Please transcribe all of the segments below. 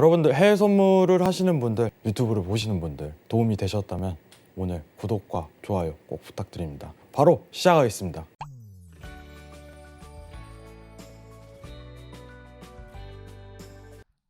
여러분들 해외 선물을 하시는 분들, 유튜브를 보시는 분들 도움이 되셨다면 오늘 구독과 좋아요 꼭 부탁드립니다. 바로 시작하겠습니다.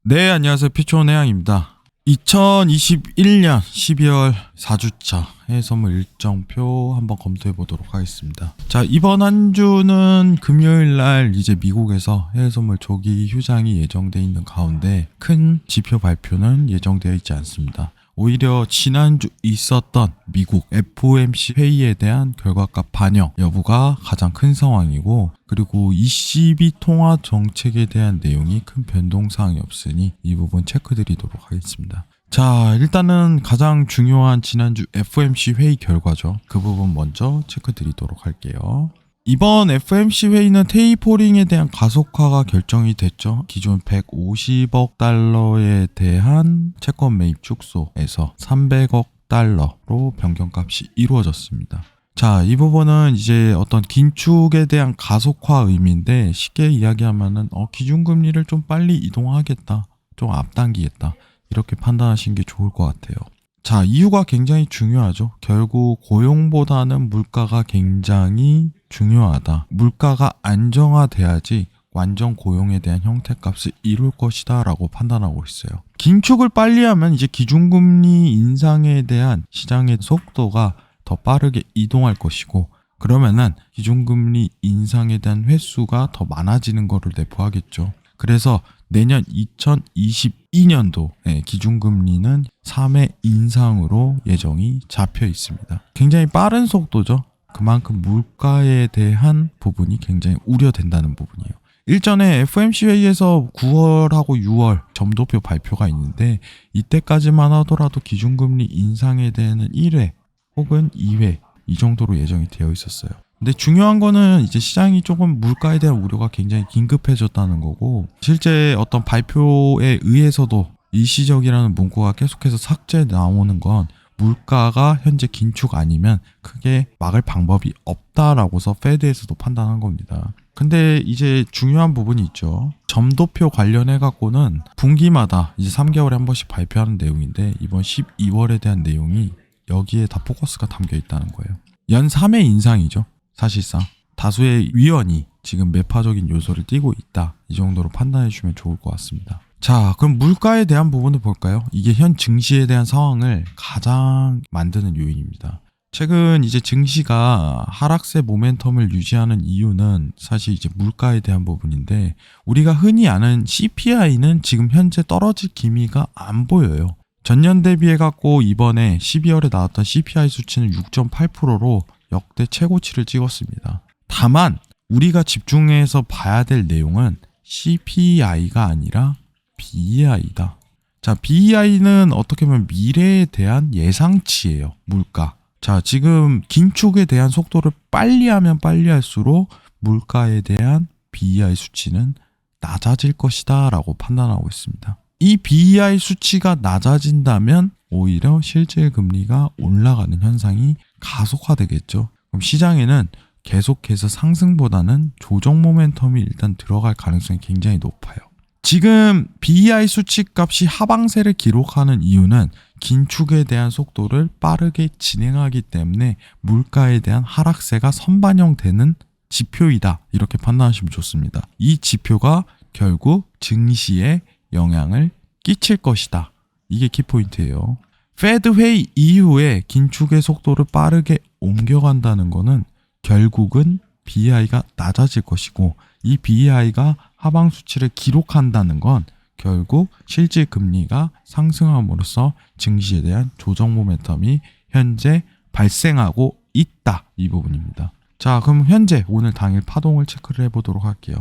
네, 안녕하세요. 피초원해양입니다. 2021년 12월 4주차 해외 선물 일정표 한번 검토해 보도록 하겠습니다. 자, 이번 한 주는 금요일 날 이제 미국에서 해외 선물 조기 휴장이 예정되어 있는 가운데 큰 지표 발표는 예정되어 있지 않습니다. 오히려 지난주 있었던 미국 FOMC 회의에 대한 결과값 반영 여부가 가장 큰 상황이고, 그리고 ECB 통화 정책에 대한 내용이 큰 변동사항이 없으니 이 부분 체크드리도록 하겠습니다. 자, 일단은 가장 중요한 지난주 FOMC 회의 결과죠. 그 부분 먼저 체크드리도록 할게요. 이번 FOMC 회의는 테이퍼링에 대한 가속화가 결정이 됐죠. 기존 150억 달러에 대한 채권 매입 축소에서 300억 달러로 변경값이 이루어졌습니다. 자, 이 부분은 이제 어떤 긴축에 대한 가속화 의미인데, 쉽게 이야기하면은 기준금리를 좀 빨리 이동하겠다, 좀 앞당기겠다, 이렇게 판단하시는 게 좋을 것 같아요. 자, 이유가 굉장히 중요하죠. 결국 고용보다는 물가가 굉장히 중요하다. 물가가 안정화돼야지 완전 고용에 대한 형태값을 이룰 것이다 라고 판단하고 있어요. 긴축을 빨리 하면 이제 기준금리 인상에 대한 시장의 속도가 더 빠르게 이동할 것이고, 그러면은 기준금리 인상에 대한 횟수가 더 많아지는 것을 내포하겠죠. 그래서 내년 2022년도에 기준금리는 3회 인상으로 예정이 잡혀 있습니다. 굉장히 빠른 속도죠. 그만큼 물가에 대한 부분이 굉장히 우려된다는 부분이에요. 일전에 FOMC 회의에서 9월하고 6월 점도표 발표가 있는데, 이때까지만 하더라도 기준금리 인상에 대해서는 1회 혹은 2회 이 정도로 예정이 되어 있었어요. 근데 중요한 거는 이제 시장이 조금 물가에 대한 우려가 굉장히 긴급해졌다는 거고, 실제 어떤 발표에 의해서도 일시적이라는 문구가 계속해서 삭제 나오는 건 물가가 현재 긴축 아니면 크게 막을 방법이 없다라고서 페드에서도 판단한 겁니다. 근데 이제 중요한 부분이 있죠. 점도표 관련해 갖고는 분기마다 이제 3개월에 한 번씩 발표하는 내용인데, 이번 12월에 대한 내용이 여기에 다 포커스가 담겨 있다는 거예요. 연 3회 인상이죠. 사실상 다수의 위원이 지금 매파적인 요소를 띠고 있다, 이 정도로 판단해 주시면 좋을 것 같습니다. 자, 그럼 물가에 대한 부분을 볼까요? 이게 현 증시에 대한 상황을 가장 만드는 요인입니다. 최근 이제 증시가 하락세 모멘텀을 유지하는 이유는 사실 이제 물가에 대한 부분인데, 우리가 흔히 아는 CPI는 지금 현재 떨어질 기미가 안 보여요. 전년 대비해 갖고 이번에 12월에 나왔던 CPI 수치는 6.8%로 역대 최고치를 찍었습니다. 다만 우리가 집중해서 봐야 될 내용은 CPI가 아니라 BEI다. 자, BEI는 어떻게 보면 미래에 대한 예상치예요. 물가. 자, 지금 긴축에 대한 속도를 빨리 하면 빨리 할수록 물가에 대한 BEI 수치는 낮아질 것이다 라고 판단하고 있습니다. 이 BEI 수치가 낮아진다면 오히려 실질 금리가 올라가는 현상이 가속화되겠죠. 그럼 시장에는 계속해서 상승보다는 조정 모멘텀이 일단 들어갈 가능성이 굉장히 높아요. 지금 BEI 수치 값이 하방세를 기록하는 이유는 긴축에 대한 속도를 빠르게 진행하기 때문에 물가에 대한 하락세가 선반영되는 지표이다, 이렇게 판단하시면 좋습니다. 이 지표가 결국 증시에 영향을 끼칠 것이다. 이게 키포인트예요. 페드 회의 이후에 긴축의 속도를 빠르게 옮겨간다는 것은 결국은 BEI가 낮아질 것이고, 이 BEI가 하방 수치를 기록한다는 건 결국 실질 금리가 상승함으로써 증시에 대한 조정 모멘텀이 현재 발생하고 있다, 이 부분입니다. 자, 그럼 현재 오늘 당일 파동을 체크를 해보도록 할게요.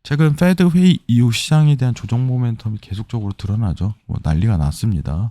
최근 페드 회의 이후 시장에 대한 조정 모멘텀이 계속적으로 드러나죠. 난리가 났습니다.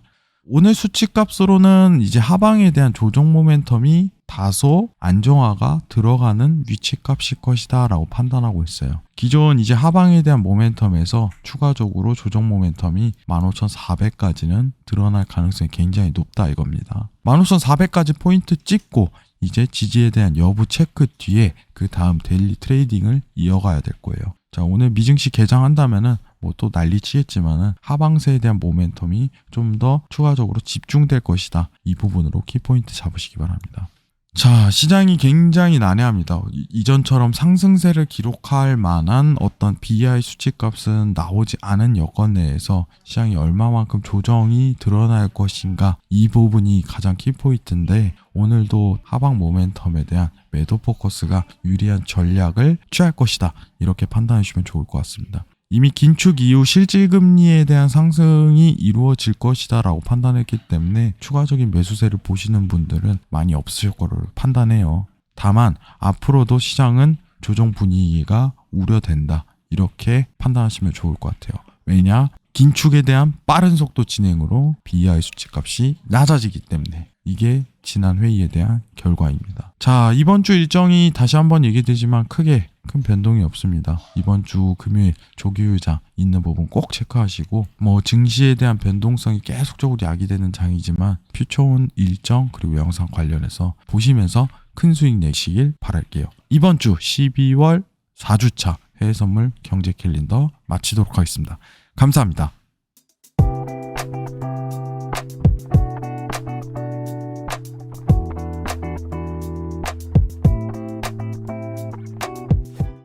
오늘 수치값으로는 이제 하방에 대한 조정 모멘텀이 다소 안정화가 들어가는 위치값일 것이다 라고 판단하고 있어요. 기존 이제 하방에 대한 모멘텀에서 추가적으로 조정 모멘텀이 15,400까지는 드러날 가능성이 굉장히 높다 이겁니다. 15,400까지 포인트 찍고 이제 지지에 대한 여부 체크 뒤에 그 다음 데일리 트레이딩을 이어가야 될 거예요. 자, 오늘 미증시 개장한다면은 뭐 또 난리치겠지만은 하방세에 대한 모멘텀이 좀 더 추가적으로 집중될 것이다. 이 부분으로 키포인트 잡으시기 바랍니다. 자, 시장이 굉장히 난해합니다. 이전처럼 상승세를 기록할 만한 어떤 BI 수치값은 나오지 않은 여건 내에서 시장이 얼마만큼 조정이 드러날 것인가, 이 부분이 가장 키포인트인데, 오늘도 하방 모멘텀에 대한 매도 포커스가 유리한 전략을 취할 것이다. 이렇게 판단해 주시면 좋을 것 같습니다. 이미 긴축 이후 실질금리에 대한 상승이 이루어질 것이다 라고 판단했기 때문에 추가적인 매수세를 보시는 분들은 많이 없으실 거를 판단해요. 다만 앞으로도 시장은 조정 분위기가 우려된다, 이렇게 판단하시면 좋을 것 같아요. 왜냐? 긴축에 대한 빠른 속도 진행으로 BI 수치값이 낮아지기 때문에. 이게 지난 회의에 대한 결과입니다. 자, 이번 주 일정이 다시 한번 얘기되지만 크게 큰 변동이 없습니다. 이번 주 금요일 조기휴장 있는 부분 꼭 체크하시고, 뭐 증시에 대한 변동성이 계속적으로 야기되는 장이지만 퓨처온 일정 그리고 영상 관련해서 보시면서 큰 수익 내시길 바랄게요. 이번 주 12월 4주차 해외선물 경제 캘린더 마치도록 하겠습니다. 감사합니다.